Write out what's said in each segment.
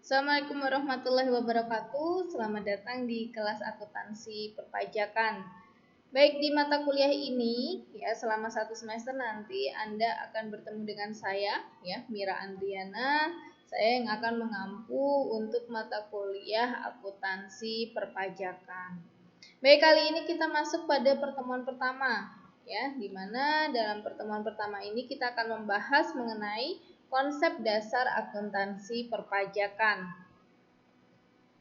Assalamualaikum warahmatullahi wabarakatuh. Selamat datang di kelas akuntansi perpajakan. Baik, di mata kuliah ini ya selama 1 semester nanti Anda akan bertemu dengan saya ya, Mira Andriana. Saya yang akan mengampu untuk mata kuliah akuntansi perpajakan. Baik, kali ini kita masuk pada pertemuan pertama ya, di mana dalam pertemuan pertama ini kita akan membahas mengenai konsep dasar akuntansi perpajakan.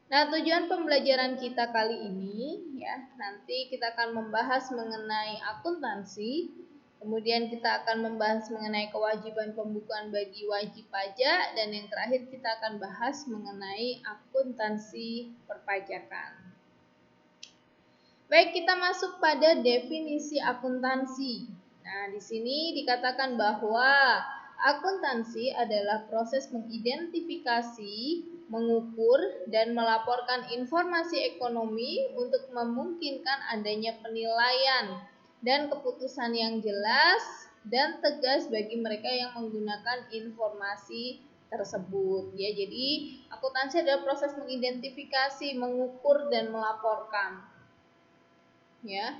Nah, tujuan pembelajaran kita kali ini ya, nanti kita akan membahas mengenai akuntansi, kemudian kita akan membahas mengenai kewajiban pembukuan bagi wajib pajak, dan yang terakhir kita akan bahas mengenai akuntansi perpajakan. Baik, kita masuk pada definisi akuntansi. Nah, di sini dikatakan bahwa akuntansi adalah proses mengidentifikasi, mengukur, dan melaporkan informasi ekonomi untuk memungkinkan adanya penilaian dan keputusan yang jelas dan tegas bagi mereka yang menggunakan informasi tersebut. Ya, jadi akuntansi adalah proses mengidentifikasi, mengukur, dan melaporkan ya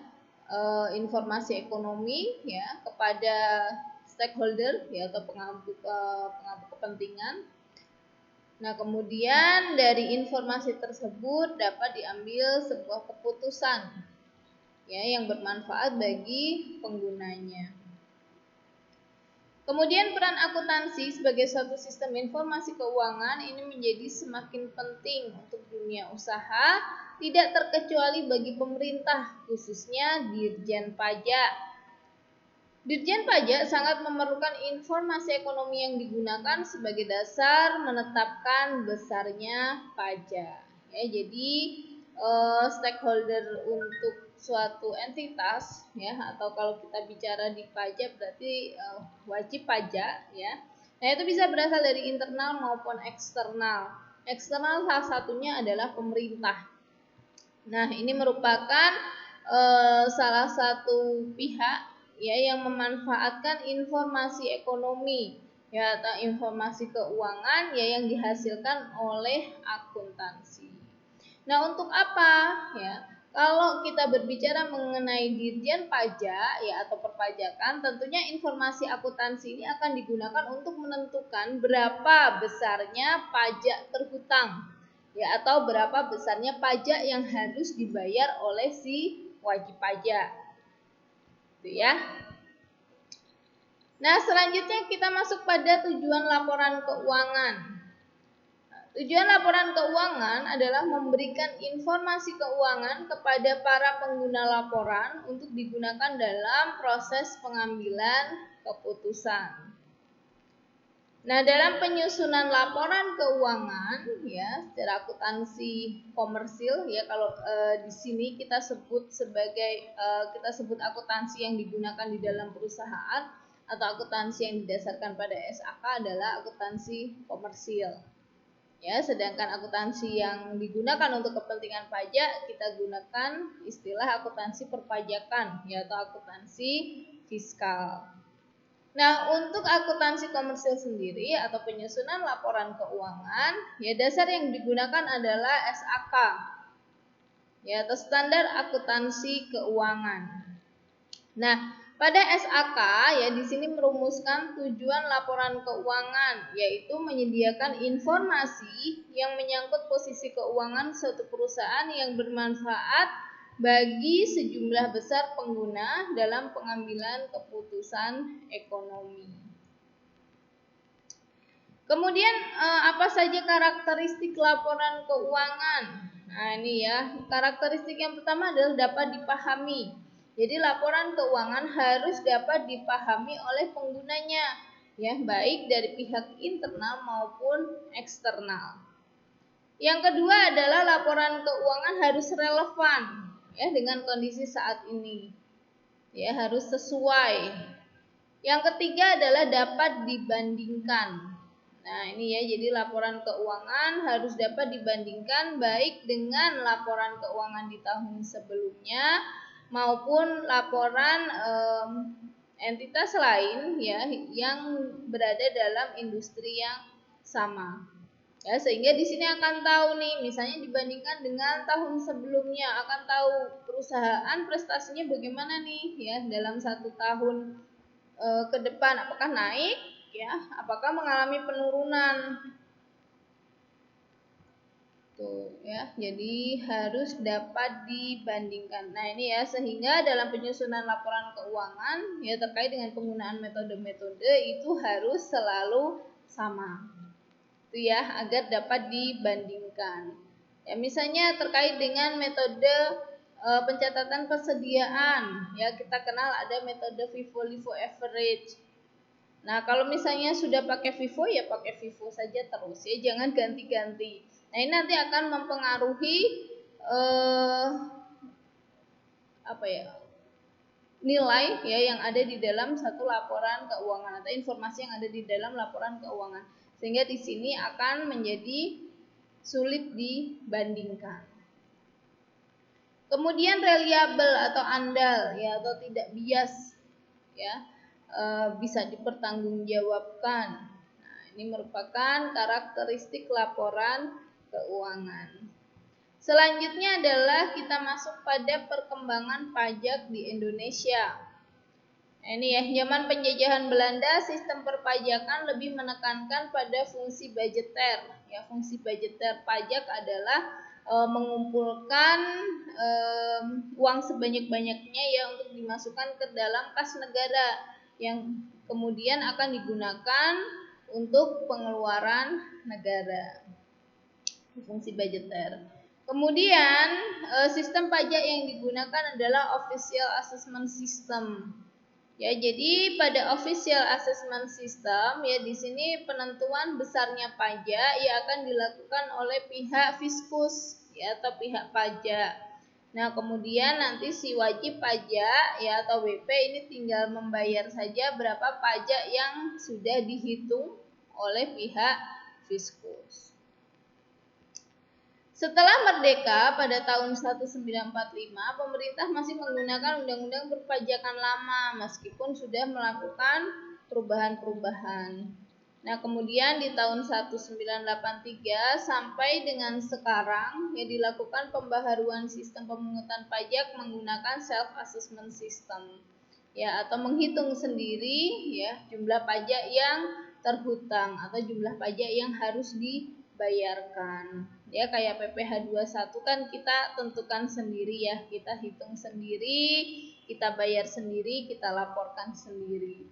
informasi ekonomi ya kepada stakeholder ya atau pengampu kepentingan. Nah, kemudian dari informasi tersebut dapat diambil sebuah keputusan ya yang bermanfaat bagi penggunanya. Kemudian peran akuntansi sebagai suatu sistem informasi keuangan ini menjadi semakin penting untuk dunia usaha, tidak terkecuali bagi pemerintah, khususnya Dirjen Pajak. Dirjen Pajak sangat memerlukan informasi ekonomi yang digunakan sebagai dasar menetapkan besarnya pajak. Ya, jadi stakeholder untuk suatu entitas ya, atau kalau kita bicara di pajak berarti wajib pajak ya. Nah, itu bisa berasal dari internal maupun eksternal. Eksternal salah satunya adalah pemerintah. Nah, ini merupakan salah satu pihak ya yang memanfaatkan informasi ekonomi ya atau informasi keuangan ya yang dihasilkan oleh akuntansi. Nah, untuk apa ya? Kalau kita berbicara mengenai Dirjen Pajak ya atau perpajakan, tentunya informasi akuntansi ini akan digunakan untuk menentukan berapa besarnya pajak terhutang ya atau berapa besarnya pajak yang harus dibayar oleh si wajib pajak. Gitu ya. Nah, selanjutnya kita masuk pada tujuan laporan keuangan. Tujuan laporan keuangan adalah memberikan informasi keuangan kepada para pengguna laporan untuk digunakan dalam proses pengambilan keputusan. Nah, dalam penyusunan laporan keuangan ya, secara akuntansi komersil ya kalau di sini kita sebut sebagai kita sebut akuntansi yang digunakan di dalam perusahaan atau akuntansi yang didasarkan pada SAK adalah akuntansi komersil. Ya, sedangkan akuntansi yang digunakan untuk kepentingan pajak kita gunakan istilah akuntansi perpajakan ya atau akuntansi fiskal. Nah, untuk akuntansi komersil sendiri atau penyusunan laporan keuangan, ya dasar yang digunakan adalah SAK ya atau standar akuntansi keuangan. Nah, pada SAK ya di sini merumuskan tujuan laporan keuangan yaitu menyediakan informasi yang menyangkut posisi keuangan suatu perusahaan yang bermanfaat bagi sejumlah besar pengguna dalam pengambilan keputusan ekonomi. Kemudian apa saja karakteristik laporan keuangan? Nah, ini ya, karakteristik yang pertama adalah dapat dipahami. Jadi laporan keuangan harus dapat dipahami oleh penggunanya, ya baik dari pihak internal maupun eksternal. Yang kedua adalah laporan keuangan harus relevan, ya dengan kondisi saat ini, ya harus sesuai. Yang ketiga adalah dapat dibandingkan. Nah, ini ya, jadi laporan keuangan harus dapat dibandingkan baik dengan laporan keuangan di tahun sebelumnya maupun laporan entitas lain ya yang berada dalam industri yang sama. Ya, sehingga di sini akan tahu nih, misalnya dibandingkan dengan tahun sebelumnya, akan tahu perusahaan prestasinya bagaimana nih ya dalam 1 tahun ke depan, apakah naik ya, apakah mengalami penurunan. Tuh ya, jadi harus dapat dibandingkan. Nah, ini ya, sehingga dalam penyusunan laporan keuangan ya terkait dengan penggunaan metode-metode itu harus selalu sama. Itu ya, agar dapat dibandingkan. Ya, misalnya terkait dengan metode pencatatan persediaan, ya kita kenal ada metode FIFO-LIFO average. Nah, kalau misalnya sudah pakai FIFO ya pakai FIFO saja terus ya, jangan ganti-ganti. Nah, ini nanti akan mempengaruhi apa ya? Nilai ya yang ada di dalam satu laporan keuangan atau informasi yang ada di dalam laporan keuangan. Sehingga di sini akan menjadi sulit dibandingkan. Kemudian reliable atau andal ya atau tidak bias ya bisa dipertanggungjawabkan. Nah, ini merupakan karakteristik laporan keuangan. Selanjutnya adalah kita masuk pada perkembangan pajak di Indonesia. Nah, ini ya, zaman penjajahan Belanda sistem perpajakan lebih menekankan pada fungsi budgeter. Ya, fungsi budgeter pajak adalah mengumpulkan uang sebanyak-banyaknya ya untuk dimasukkan ke dalam kas negara yang kemudian akan digunakan untuk pengeluaran negara. Fungsi budgeter. Kemudian sistem pajak yang digunakan adalah official assessment system. Ya, jadi pada official assessment system ya di sini penentuan besarnya pajak yang akan dilakukan oleh pihak fiskus ya atau pihak pajak. Nah, kemudian nanti si wajib pajak ya atau WP ini tinggal membayar saja berapa pajak yang sudah dihitung oleh pihak fiskus. Setelah merdeka pada tahun 1945, pemerintah masih menggunakan undang-undang perpajakan lama meskipun sudah melakukan perubahan-perubahan. Nah, kemudian di tahun 1983 sampai dengan sekarang ya dilakukan pembaharuan sistem pemungutan pajak menggunakan self assessment system. Ya, atau menghitung sendiri ya jumlah pajak yang terhutang atau jumlah pajak yang harus dibayarkan. Ya, kayak PPh 21 kan kita tentukan sendiri ya, kita hitung sendiri, kita bayar sendiri, kita laporkan sendiri.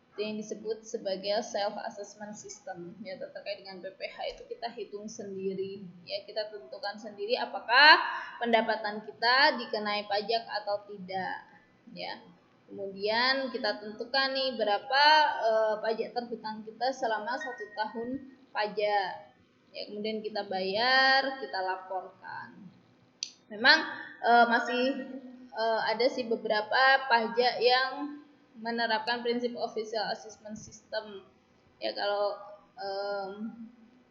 Itu yang disebut sebagai self assessment system. Ya, terkait dengan PPh itu kita hitung sendiri. Ya, kita tentukan sendiri apakah pendapatan kita dikenai pajak atau tidak. Ya. Kemudian kita tentukan nih berapa pajak terhutang kita selama 1 tahun pajak. Ya, kemudian kita bayar, kita laporkan. Memang masih ada sih beberapa pajak yang menerapkan prinsip official assessment system. Ya, kalau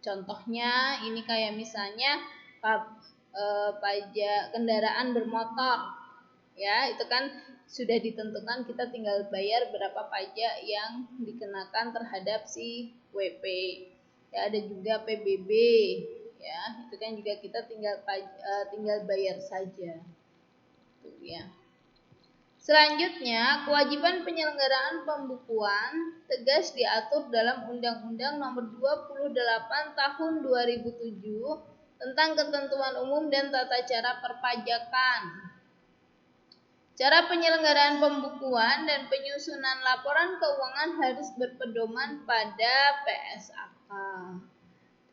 contohnya ini kayak misalnya pajak kendaraan bermotor. Ya, itu kan sudah ditentukan, kita tinggal bayar berapa pajak yang dikenakan terhadap si WP. Ya, ada juga PBB ya, itu kan juga kita tinggal bayar saja. Tuh ya. Selanjutnya, kewajiban penyelenggaraan pembukuan tegas diatur dalam Undang-Undang Nomor 28 Tahun 2007 tentang Ketentuan Umum dan Tata Cara Perpajakan. Cara penyelenggaraan pembukuan dan penyusunan laporan keuangan harus berpedoman pada PSAK.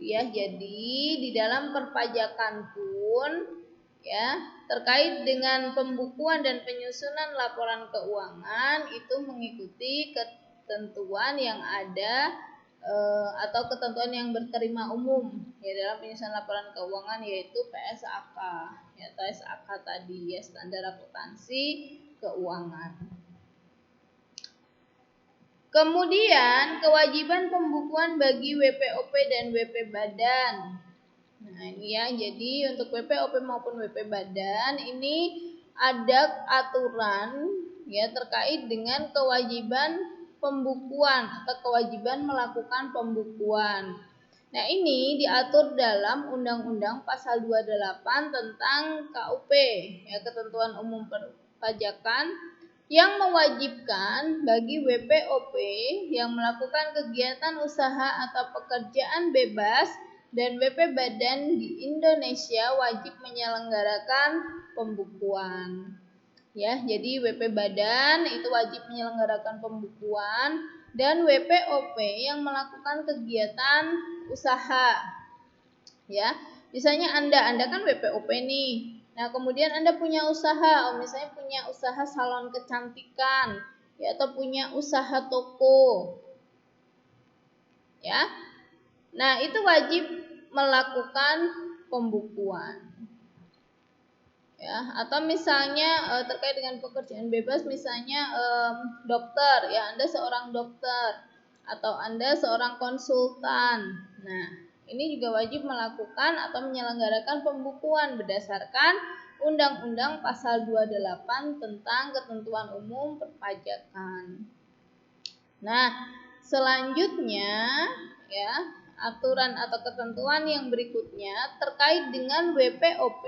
Ya, jadi di dalam perpajakan pun ya terkait dengan pembukuan dan penyusunan laporan keuangan itu mengikuti ketentuan yang ada atau ketentuan yang berterima umum ya dalam penyusunan laporan keuangan, yaitu PSAK ya, atau SAK tadi ya, standar akuntansi keuangan. Kemudian kewajiban pembukuan bagi WPOP dan WP Badan. Nah, ini ya, jadi untuk WPOP maupun WP Badan ini ada aturan ya terkait dengan kewajiban pembukuan atau kewajiban melakukan pembukuan. Nah, ini diatur dalam Undang-Undang Pasal 28 tentang KUP, ya, Ketentuan Umum Perpajakan, yang mewajibkan bagi WPOP yang melakukan kegiatan usaha atau pekerjaan bebas dan WP Badan di Indonesia wajib menyelenggarakan pembukuan. Ya, jadi WP Badan itu wajib menyelenggarakan pembukuan dan WPOP yang melakukan kegiatan usaha. Ya, misalnya Anda kan WPOP nih. Nah, kemudian Anda punya usaha, misalnya punya usaha salon kecantikan, ya, atau punya usaha toko. Ya. Nah, itu wajib melakukan pembukuan. Ya, atau misalnya terkait dengan pekerjaan bebas, misalnya dokter, ya, Anda seorang dokter atau Anda seorang konsultan. Nah, ini juga wajib melakukan atau menyelenggarakan pembukuan berdasarkan Undang-Undang Pasal 28 tentang Ketentuan Umum Perpajakan. Nah, selanjutnya, ya, aturan atau ketentuan yang berikutnya terkait dengan WPOP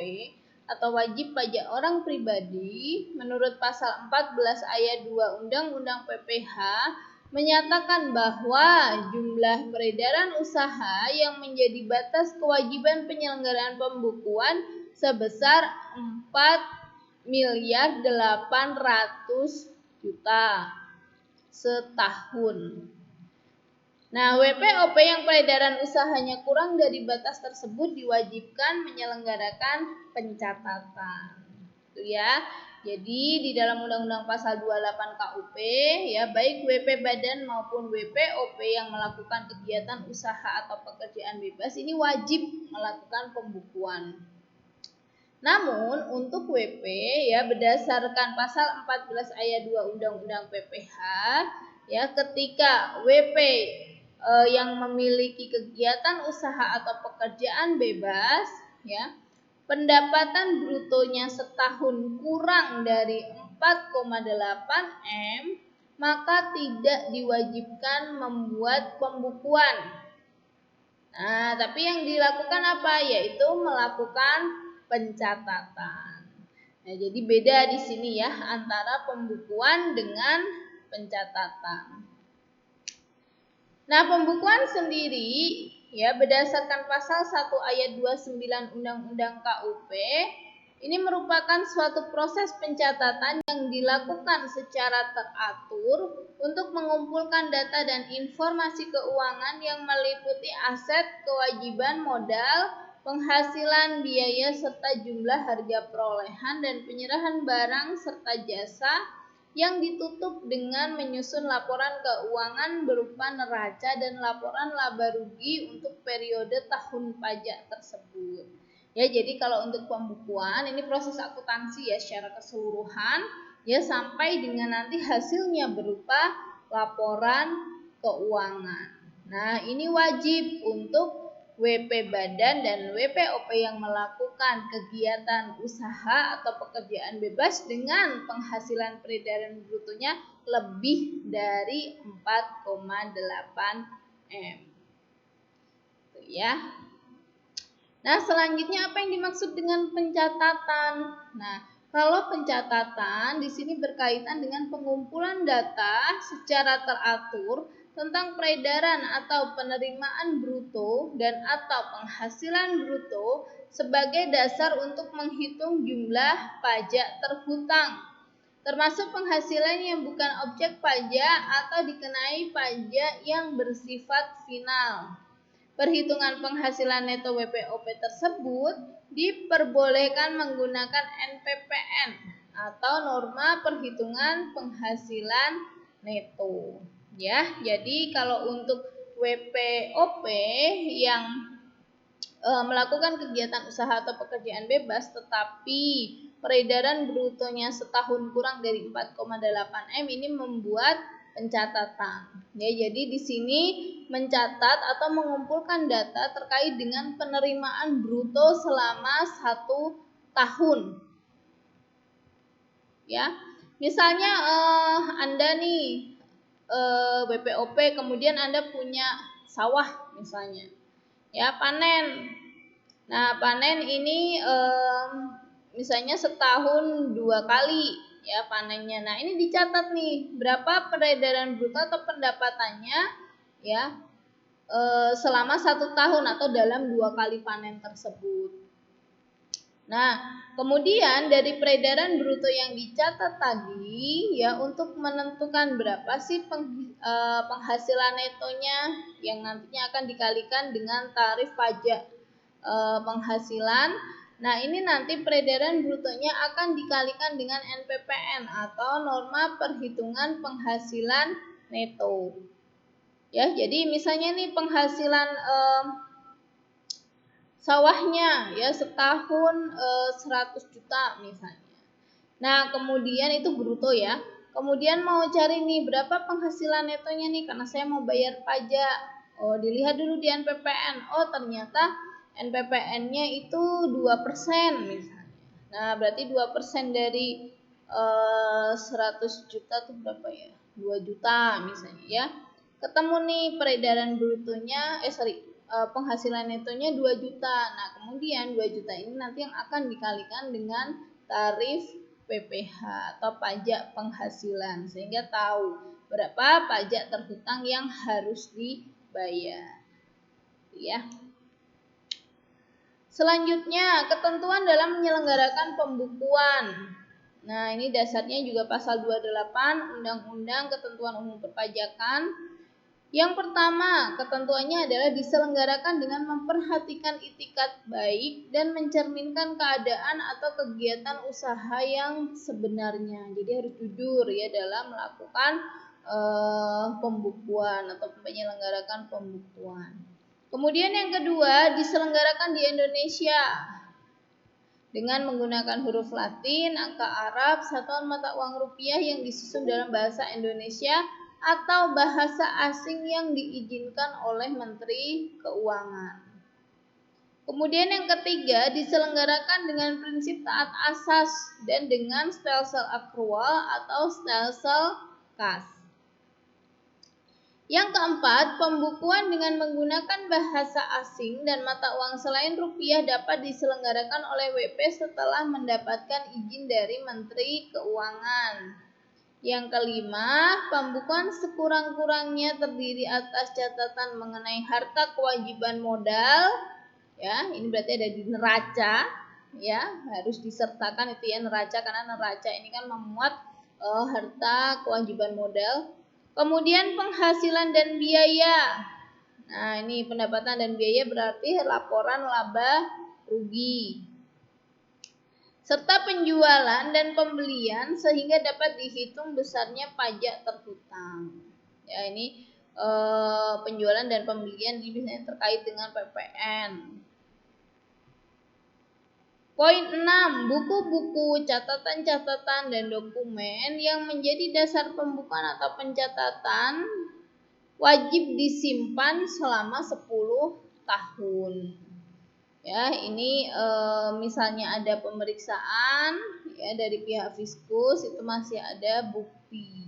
atau wajib pajak orang pribadi menurut pasal 14 ayat 2 Undang-Undang PPH menyatakan bahwa jumlah peredaran usaha yang menjadi batas kewajiban penyelenggaraan pembukuan sebesar 4.800.000.000 setahun. Nah, WPOP yang peredaran usahanya kurang dari batas tersebut diwajibkan menyelenggarakan pencatatan. Itu ya. Jadi di dalam Undang-Undang Pasal 28 KUP, ya, baik WP Badan maupun WPOP yang melakukan kegiatan usaha atau pekerjaan bebas ini wajib melakukan pembukuan. Namun untuk WP, ya, berdasarkan pasal 14 ayat 2 Undang-Undang PPH, ya, ketika WP yang memiliki kegiatan usaha atau pekerjaan bebas, ya, pendapatan brutonya setahun kurang dari 4,8 M, maka tidak diwajibkan membuat pembukuan. Nah, tapi yang dilakukan apa? Yaitu melakukan pencatatan. Nah, jadi beda di sini, ya, antara pembukuan dengan pencatatan. Nah, pembukuan sendiri, ya, berdasarkan pasal 1 ayat 29 Undang-Undang KUP, ini merupakan suatu proses pencatatan yang dilakukan secara teratur untuk mengumpulkan data dan informasi keuangan yang meliputi aset, kewajiban modal, penghasilan, biaya, serta jumlah harga perolehan dan penyerahan barang serta jasa yang ditutup dengan menyusun laporan keuangan berupa neraca dan laporan laba rugi untuk periode tahun pajak tersebut. Ya, jadi kalau untuk pembukuan ini proses akuntansi, ya, secara keseluruhan, ya, sampai dengan nanti hasilnya berupa laporan keuangan. Nah, ini wajib untuk WP Badan dan WPOP yang melakukan kegiatan usaha atau pekerjaan bebas dengan penghasilan peredaran brutonya lebih dari 4,8 M. Ya. Nah, selanjutnya apa yang dimaksud dengan pencatatan? Nah, kalau pencatatan di sini berkaitan dengan pengumpulan data secara teratur tentang peredaran atau penerimaan bruto dan atau penghasilan bruto sebagai dasar untuk menghitung jumlah pajak terhutang, termasuk penghasilan yang bukan objek pajak atau dikenai pajak yang bersifat final. Perhitungan penghasilan neto WPOP tersebut diperbolehkan menggunakan NPPN atau norma perhitungan penghasilan neto. Ya, jadi kalau untuk WPOP yang melakukan kegiatan usaha atau pekerjaan bebas tetapi peredaran brutonya setahun kurang dari 4,8 M ini membuat pencatatan. Ya, jadi di sini mencatat atau mengumpulkan data terkait dengan penerimaan bruto selama 1 tahun. Ya, misalnya Anda nih WPOP, kemudian Anda punya sawah misalnya. Ya, panen. Nah, panen ini misalnya setahun 2 kali ya panennya. Nah, ini dicatat nih berapa peredaran bruto atau pendapatannya ya selama 1 tahun atau dalam 2 kali panen tersebut. Nah, kemudian dari peredaran bruto yang dicatat tadi ya untuk menentukan berapa sih penghasilan netonya yang nantinya akan dikalikan dengan tarif pajak penghasilan. Nah, ini nanti peredaran brutonya akan dikalikan dengan NPPN atau norma perhitungan penghasilan neto. Ya, jadi misalnya nih penghasilan sawahnya ya setahun 100 juta misalnya. Nah, kemudian itu bruto ya. Kemudian mau cari nih berapa penghasilan netonya nih karena saya mau bayar pajak. Oh, dilihat dulu di NPPN. Oh, ternyata NPPN-nya itu 2% misalnya. Nah, berarti 2% dari 100 juta itu berapa ya? 2 juta misalnya ya. Ketemu nih peredaran brutonya penghasilan netonya 2 juta. Nah, kemudian 2 juta ini nanti yang akan dikalikan dengan tarif PPH atau pajak penghasilan sehingga tahu berapa pajak terhutang yang harus dibayar. Ya. Selanjutnya, ketentuan dalam menyelenggarakan pembukuan. Nah, ini dasarnya juga pasal 28 Undang-Undang Ketentuan Umum Perpajakan. Yang pertama, ketentuannya adalah diselenggarakan dengan memperhatikan itikat baik dan mencerminkan keadaan atau kegiatan usaha yang sebenarnya. Jadi harus jujur ya dalam melakukan pembukuan atau menyelenggarakan pembukuan. Kemudian yang kedua, diselenggarakan di Indonesia dengan menggunakan huruf Latin, angka Arab, satuan mata uang rupiah yang disusun dalam bahasa Indonesia atau bahasa asing yang diizinkan oleh Menteri Keuangan. Kemudian yang ketiga, diselenggarakan dengan prinsip taat asas dan dengan stelsel akrual atau stelsel kas. Yang keempat, pembukuan dengan menggunakan bahasa asing dan mata uang selain rupiah dapat diselenggarakan oleh WP setelah mendapatkan izin dari Menteri Keuangan. Yang kelima, pembukuan sekurang-kurangnya terdiri atas catatan mengenai harta kewajiban modal. Ya, ini berarti ada di neraca. Ya, harus disertakan itu ya neraca karena neraca ini kan memuat harta kewajiban modal. Kemudian penghasilan dan biaya. Nah, ini pendapatan dan biaya berarti laporan laba rugi. Serta penjualan dan pembelian sehingga dapat dihitung besarnya pajak terhutang. Ya, ini penjualan dan pembelian ini biasanya terkait dengan PPN. Poin 6. Buku-buku, catatan-catatan, dan dokumen yang menjadi dasar pembukuan atau pencatatan wajib disimpan selama 10 tahun. Ya, ini misalnya ada pemeriksaan ya dari pihak Fiskus itu masih ada bukti.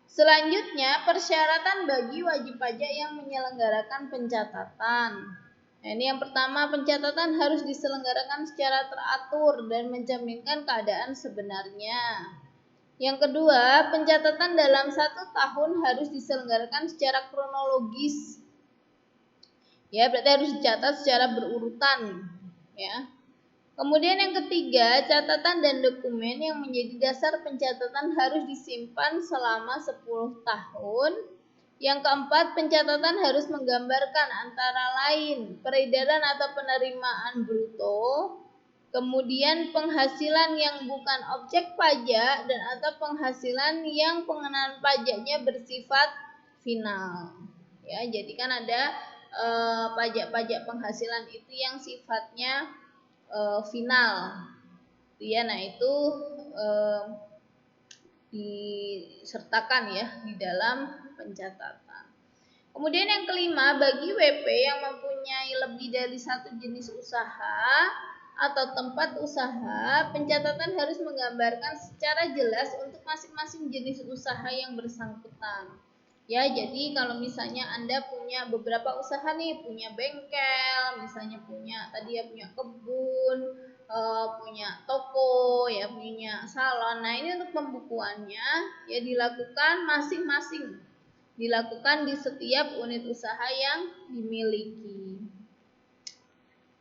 Selanjutnya, persyaratan bagi wajib pajak yang menyelenggarakan pencatatan. Nah, ini yang pertama, pencatatan harus diselenggarakan secara teratur dan mencerminkan keadaan sebenarnya. Yang kedua, pencatatan dalam 1 tahun harus diselenggarakan secara kronologis. Ya, berarti harus dicatat secara berurutan. Ya. Kemudian yang ketiga, catatan dan dokumen yang menjadi dasar pencatatan harus disimpan selama 10 tahun. Yang keempat, pencatatan harus menggambarkan antara lain peredaran atau penerimaan bruto, kemudian penghasilan yang bukan objek pajak dan atau penghasilan yang pengenaan pajaknya bersifat final. Ya, jadi kan ada pajak-pajak penghasilan itu yang sifatnya final. Ya, nah itu disertakan ya di dalam pencatatan. Kemudian yang kelima, bagi WP yang mempunyai lebih dari 1 jenis usaha atau tempat usaha, pencatatan harus menggambarkan secara jelas untuk masing-masing jenis usaha yang bersangkutan. Ya, jadi kalau misalnya Anda punya beberapa usaha nih, punya bengkel, misalnya punya tadi ya punya kebun, punya toko, ya punya salon. Nah, ini untuk pembukuannya ya dilakukan masing-masing. Dilakukan di setiap unit usaha yang dimiliki.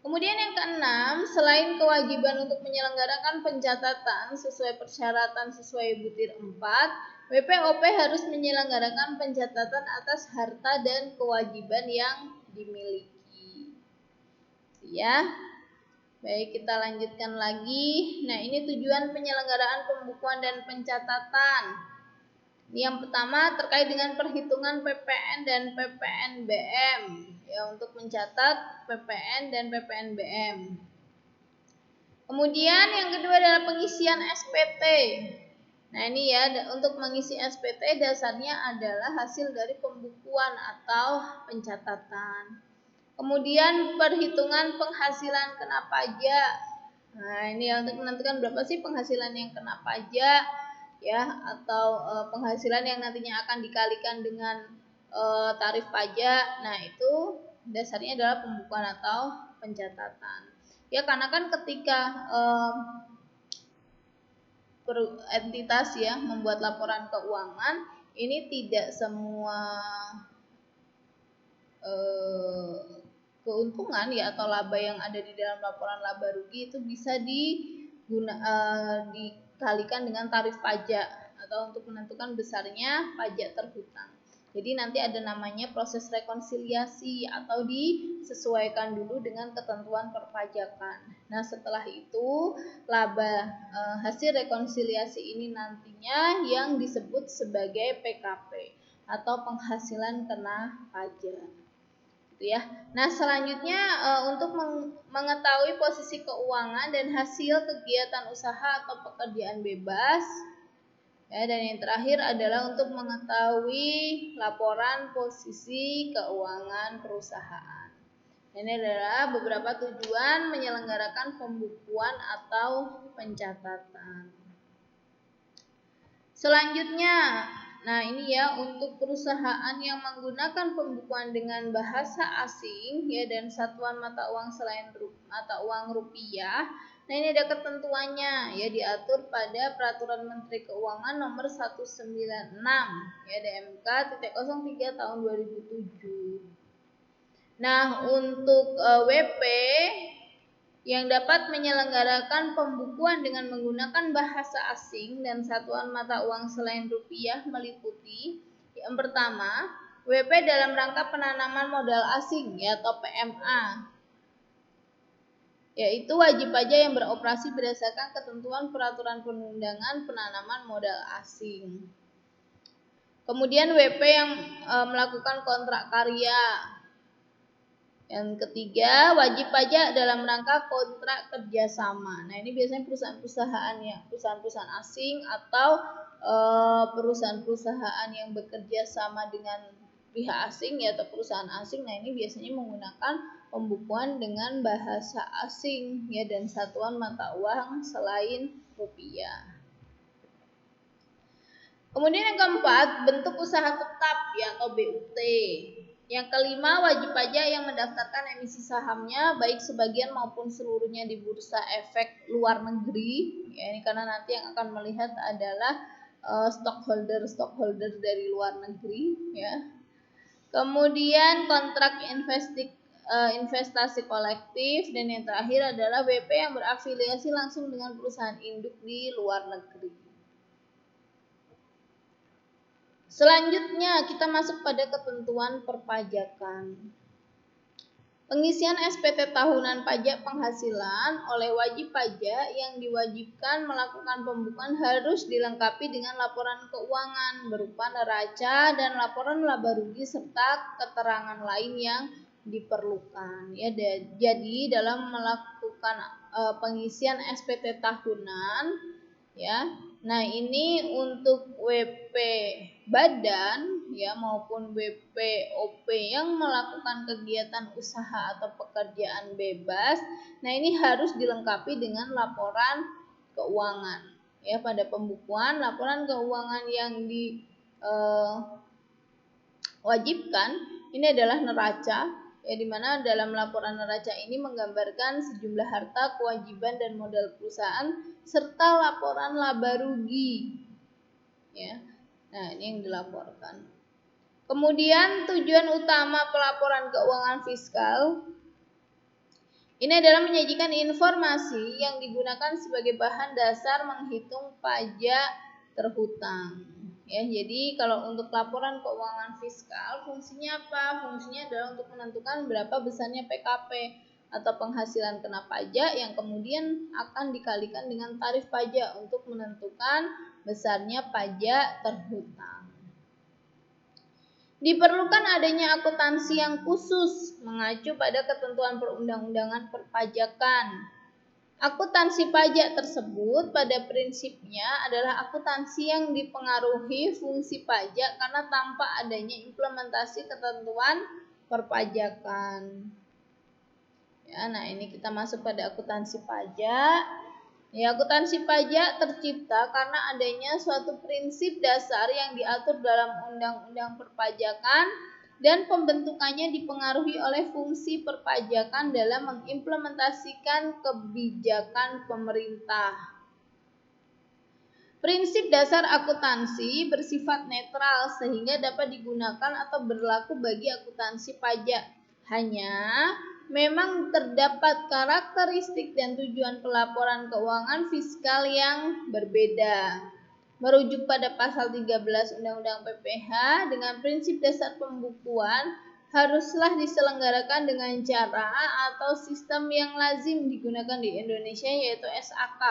Kemudian yang keenam, selain kewajiban untuk menyelenggarakan pencatatan sesuai persyaratan sesuai butir 4, WPOP harus menyelenggarakan pencatatan atas harta dan kewajiban yang dimiliki. Ya. Baik, kita lanjutkan lagi. Nah, ini tujuan penyelenggaraan pembukuan dan pencatatan. Yang pertama terkait dengan perhitungan PPN dan PPNBM, ya untuk mencatat PPN dan PPNBM. Kemudian yang kedua adalah pengisian SPT. Nah, ini ya untuk mengisi SPT dasarnya adalah hasil dari pembukuan atau pencatatan. Kemudian perhitungan penghasilan kena pajak. Nah, ini ya untuk menentukan berapa sih penghasilan yang kena pajak ya atau penghasilan yang nantinya akan dikalikan dengan tarif pajak. Nah, itu dasarnya adalah pembukuan atau pencatatan. Ya, karena kan ketika entitas ya membuat laporan keuangan, ini tidak semua keuntungan ya atau laba yang ada di dalam laporan laba rugi itu bisa dikalikan dengan tarif pajak atau untuk menentukan besarnya pajak terhutang. Jadi nanti ada namanya proses rekonsiliasi atau disesuaikan dulu dengan ketentuan perpajakan. Nah, setelah itu laba hasil rekonsiliasi ini nantinya yang disebut sebagai PKP atau penghasilan kena pajak. Ya. Nah, selanjutnya untuk mengetahui posisi keuangan dan hasil kegiatan usaha atau pekerjaan bebas. Ya, dan yang terakhir adalah untuk mengetahui laporan posisi keuangan perusahaan. Ini adalah beberapa tujuan menyelenggarakan pembukuan atau pencatatan. Selanjutnya, nah ini ya untuk perusahaan yang menggunakan pembukuan dengan bahasa asing ya dan satuan mata uang selain mata uang rupiah. Nah, ini ada ketentuannya ya diatur pada Peraturan Menteri Keuangan nomor 196 ya DMK /03 tahun 2007. Nah, untuk WP yang dapat menyelenggarakan pembukuan dengan menggunakan bahasa asing dan satuan mata uang selain rupiah meliputi yang pertama, WP dalam rangka penanaman modal asing atau PMA, yaitu wajib pajak yang beroperasi berdasarkan ketentuan peraturan perundangan penanaman modal asing. Kemudian WP yang melakukan kontrak karya. Yang ketiga, wajib pajak dalam rangka kontrak kerjasama. Nah, ini biasanya perusahaan-perusahaan ya, perusahaan-perusahaan asing atau perusahaan-perusahaan yang bekerja sama dengan pihak asing ya atau perusahaan asing. Nah, ini biasanya menggunakan pembukuan dengan bahasa asing ya dan satuan mata uang selain rupiah. Kemudian yang keempat, bentuk usaha tetap ya atau BUT. Yang kelima, wajib pajak yang mendaftarkan emisi sahamnya baik sebagian maupun seluruhnya di Bursa Efek Luar Negeri. Ya, ini karena nanti yang akan melihat adalah stockholder dari luar negeri ya. Kemudian kontrak investasi kolektif dan yang terakhir adalah WP yang berafiliasi langsung dengan perusahaan induk di luar negeri. Selanjutnya kita masuk pada ketentuan perpajakan. Pengisian SPT tahunan pajak penghasilan oleh wajib pajak yang diwajibkan melakukan pembukuan harus dilengkapi dengan laporan keuangan berupa neraca dan laporan laba rugi serta keterangan lain yang diperlukan. Ya, jadi dalam melakukan pengisian SPT tahunan ya. Nah, ini untuk WP badan ya maupun WPOP yang melakukan kegiatan usaha atau pekerjaan bebas. Nah, ini harus dilengkapi dengan laporan keuangan. Ya, pada pembukuan laporan keuangan yang Wajibkan ini adalah neraca, ya, di mana dalam laporan neraca ini menggambarkan sejumlah harta, kewajiban dan modal perusahaan serta laporan laba rugi. Ya. Nah, ini yang dilaporkan. Kemudian tujuan utama pelaporan keuangan fiskal ini adalah menyajikan informasi yang digunakan sebagai bahan dasar menghitung pajak terhutang. Ya, jadi kalau untuk laporan keuangan fiskal fungsinya apa? Fungsinya adalah untuk menentukan berapa besarnya PKP atau penghasilan kena pajak yang kemudian akan dikalikan dengan tarif pajak untuk menentukan besarnya pajak terhutang. Diperlukan adanya akuntansi yang khusus mengacu pada ketentuan perundang-undangan perpajakan. Akuntansi pajak tersebut pada prinsipnya adalah akuntansi yang dipengaruhi fungsi pajak karena tanpa adanya implementasi ketentuan perpajakan. Ya, nah ini kita masuk pada akuntansi pajak. Ya, akuntansi pajak tercipta karena adanya suatu prinsip dasar yang diatur dalam Undang-Undang Perpajakan dan pembentukannya dipengaruhi oleh fungsi perpajakan dalam mengimplementasikan kebijakan pemerintah. Prinsip dasar akuntansi bersifat netral sehingga dapat digunakan atau berlaku bagi akuntansi pajak. Hanya memang terdapat karakteristik dan tujuan pelaporan keuangan fiskal yang berbeda. Merujuk pada pasal 13 Undang-Undang PPH dengan prinsip dasar pembukuan haruslah diselenggarakan dengan cara atau sistem yang lazim digunakan di Indonesia yaitu SAK,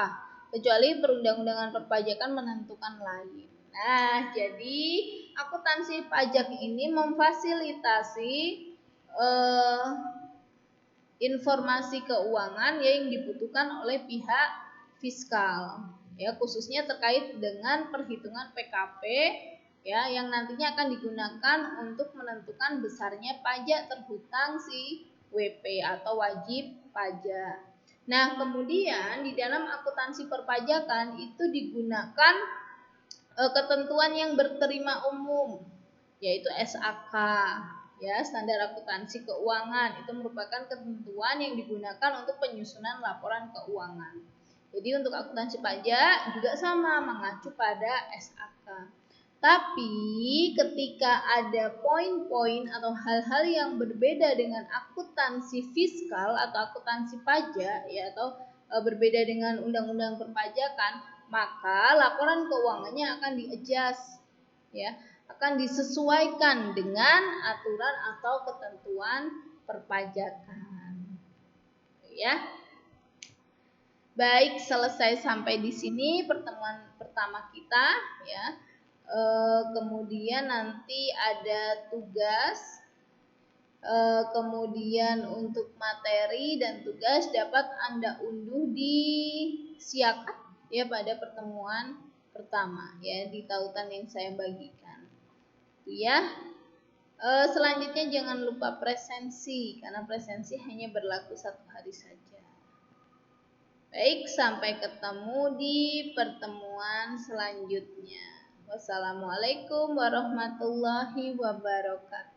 kecuali perundang-undangan perpajakan menentukan lain. Nah, jadi akuntansi pajak ini memfasilitasi informasi keuangan yang dibutuhkan oleh pihak fiskal, ya, khususnya terkait dengan perhitungan PKP, ya, yang nantinya akan digunakan untuk menentukan besarnya pajak terhutang si WP atau wajib pajak. Nah, kemudian di dalam akuntansi perpajakan itu digunakan ketentuan yang berterima umum, yaitu SAK, ya, standar akuntansi keuangan. Itu merupakan ketentuan yang digunakan untuk penyusunan laporan keuangan. Jadi untuk akuntansi pajak juga sama, mengacu pada SAK. Tapi ketika ada poin-poin atau hal-hal yang berbeda dengan akuntansi fiskal atau akuntansi pajak, ya, atau berbeda dengan undang-undang perpajakan, maka laporan keuangannya akan di-adjust, ya, akan disesuaikan dengan aturan atau ketentuan perpajakan. Ya. Baik, selesai sampai di sini pertemuan pertama kita, ya. Kemudian nanti ada tugas, kemudian untuk materi dan tugas dapat Anda unduh di Siakap, ya, pada pertemuan pertama, ya, di tautan yang saya bagikan. Ya. Selanjutnya jangan lupa presensi, karena presensi hanya berlaku 1 hari saja. Baik, sampai ketemu di pertemuan selanjutnya. Wassalamualaikum warahmatullahi wabarakatuh.